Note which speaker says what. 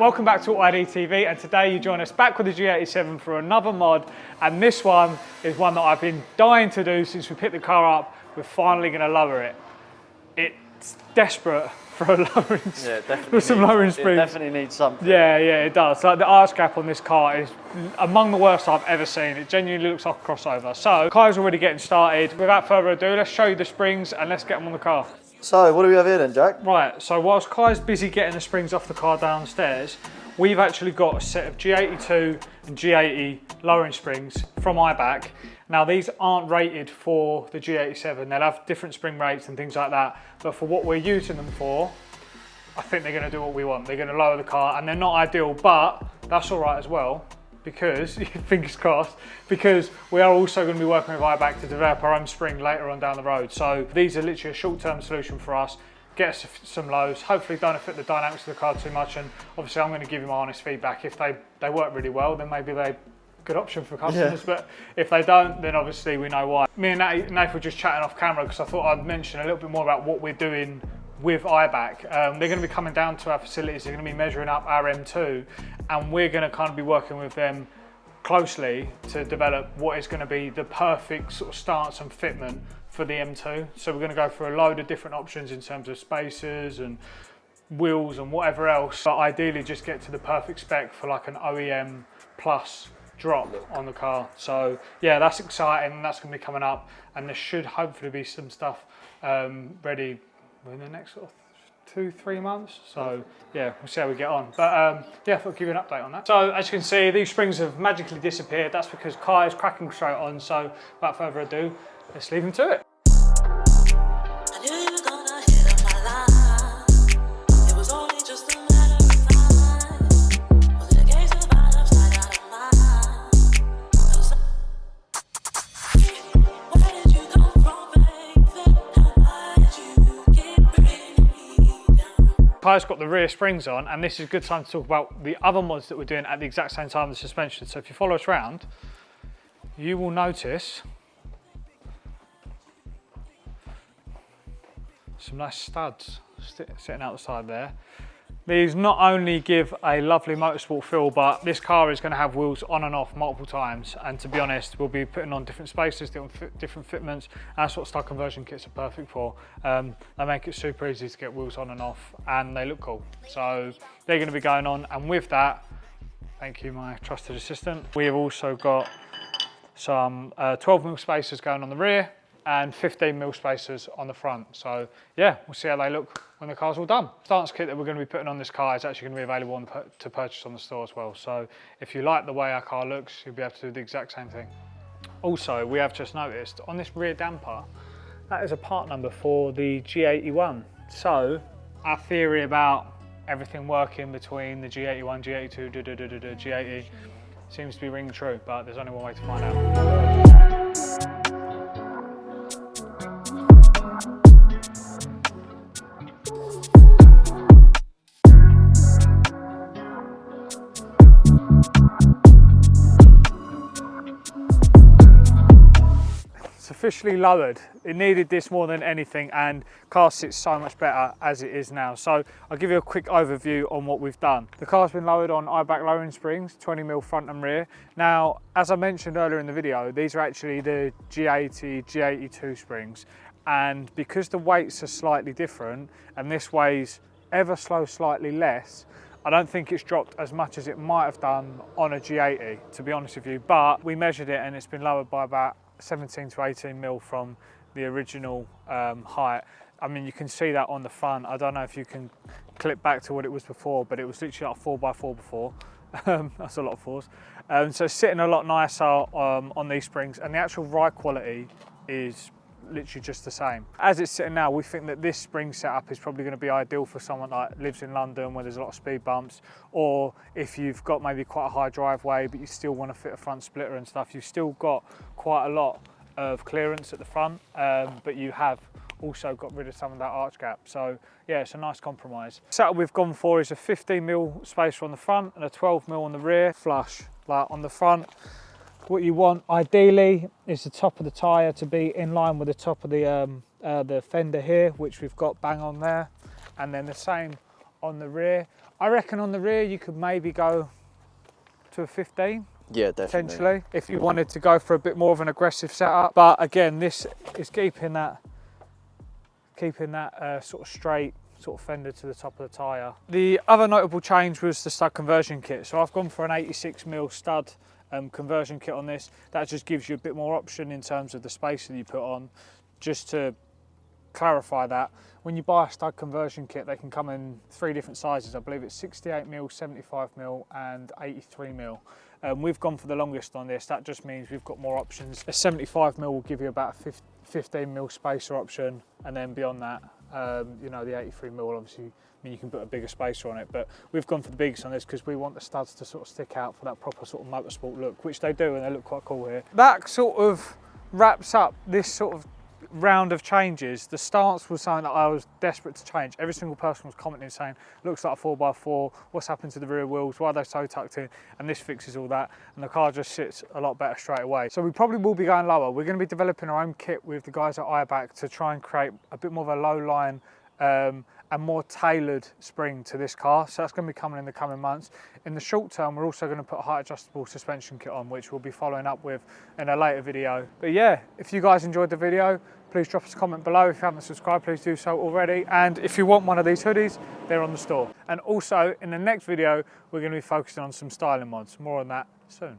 Speaker 1: Welcome back to AUTOID TV, and today you join us back with the G87 for another mod, and this one is one that I've been dying to do since we picked the car up. We're finally going to lower it. It's desperate for a lowering, for some lowering springs.
Speaker 2: It definitely needs something.
Speaker 1: Yeah, it does. Like the arch gap on this car is among the worst I've ever seen. It genuinely looks like a crossover. So, the car's already getting started. Without further ado, let's show you the springs and let's get them on the car.
Speaker 2: So, what do we have here then, Jack?
Speaker 1: Right, so whilst Kai's busy getting the springs off the car downstairs, we've actually got a set of G82 and G80 lowering springs from iBack. Now these aren't rated for the G87, they'll have different spring rates and things like that, but for what we're using them for, I think they're gonna do what we want. They're gonna lower the car, and they're not ideal, but that's all right as well, because, fingers crossed, because we are also going to be working with iBack to develop our own spring later on down the road. So these are literally a short-term solution for us. Get us some lows, hopefully don't affect the dynamics of the car too much, and obviously I'm going to give you my honest feedback. If they work really well, then maybe they're a good option for customers, but if they don't, then obviously we know why. Me and Nath were just chatting off camera because I thought I'd mention a little bit more about what we're doing with iBack. They're going to be coming down to our facilities, they're going to be measuring up our M2, and we're going to kind of be working with them closely to develop what is going to be the perfect sort of stance and fitment for the M2. So we're going to go through a load of different options in terms of spacers and wheels and whatever else, but ideally just get to the perfect spec for like an OEM plus drop on the car. So yeah, that's exciting, that's going to be coming up, and there should hopefully be some stuff ready in the next sort of 2-3 months. So yeah, we'll see how we get on. But yeah, I thought I'd give you an update on that. So as you can see, these springs have magically disappeared. That's because Kai is cracking straight on. So without further ado, let's leave him to it. Kai's got the rear springs on, and this is a good time to talk about the other mods that we're doing at the exact same time, the suspension. So if you follow us around, you will notice some nice studs sitting out the side there. These not only give a lovely motorsport feel, but this car is going to have wheels on and off multiple times, and to be honest, we'll be putting on different spacers, different fitments, and that's what stock conversion kits are perfect for. They make it super easy to get wheels on and off, and they look cool. So they're going to be going on, and with that, thank you my trusted assistant, we have also got some 12mm spacers going on the rear and 15mm spacers on the front. So yeah, we'll see how they look when the car's all done. Stance kit that we're going to be putting on this car is actually going to be available to purchase on the store as well. So if you like the way our car looks, you'll be able to do the exact same thing. Also, we have just noticed on this rear damper, that is a part number for the G81. So our theory about everything working between the G81, G82, G80 seems to be ringing true, but there's only one way to find out. Officially lowered. It needed this more than anything, and car sits so much better as it is now. So I'll give you a quick overview on what we've done. The car's been lowered on iBack lowering springs, 20mm front and rear. Now, as I mentioned earlier in the video, these are actually the G80, G82 springs, and because the weights are slightly different and this weighs ever so slightly less, I don't think it's dropped as much as it might have done on a G80, to be honest with you, but we measured it and it's been lowered by about 17 to 18mm from the original height. I mean, you can see that on the front. I don't know if you can clip back to what it was before, but it was literally like 4x4 before. That's a lot of fours. So it's sitting a lot nicer on these springs, and the actual ride quality is literally just the same. As it's sitting now, we think that this spring setup is probably going to be ideal for someone that lives in London where there's a lot of speed bumps, or if you've got maybe quite a high driveway but you still want to fit a front splitter and stuff. You've still got quite a lot of clearance at the front, but you have also got rid of some of that arch gap. So yeah, it's a nice compromise. The setup we've gone for is a 15mm spacer on the front and a 12mm on the rear, flush. Like on the front, what you want ideally is the top of the tyre to be in line with the top of the fender here, which we've got bang on there, and then the same on the rear. I reckon on the rear you could maybe go to a 15.
Speaker 2: Yeah, definitely.
Speaker 1: Potentially, if you wanted to go for a bit more of an aggressive setup. But again, this is keeping that sort of straight sort of fender to the top of the tyre. The other notable change was the stud conversion kit. So I've gone for an 86mm stud conversion kit on this. That just gives you a bit more option in terms of the spacer that you put on. Just to clarify that, when you buy a stud conversion kit, they can come in 3 different sizes. I believe it's 68mm, 75mm and 83mm. We've gone for the longest on this. That just means we've got more options. A 75mm will give you about a 15mm spacer option, and then beyond that, you know, the 83mm obviously, I mean, you can put a bigger spacer on it, but we've gone for the biggest on this because we want the studs to sort of stick out for that proper sort of motorsport look, which they do, and they look quite cool here. That sort of wraps up this sort of round of changes. The stance was something that I was desperate to change. Every single person was commenting saying, looks like a 4x4, what's happened to the rear wheels, why are they so tucked in? And this fixes all that, and the car just sits a lot better straight away. So we probably will be going lower. We're going to be developing our own kit with the guys at IBAC to try and create a bit more of a low line and more tailored spring to this car. So that's going to be coming in the coming months. In the short term, we're also going to put a height adjustable suspension kit on, which we'll be following up with in a later video. But yeah, if you guys enjoyed the video, please drop us a comment below. If you haven't subscribed, please do so already. And if you want one of these hoodies, they're on the store. And also in the next video, we're going to be focusing on some styling mods. More on that soon.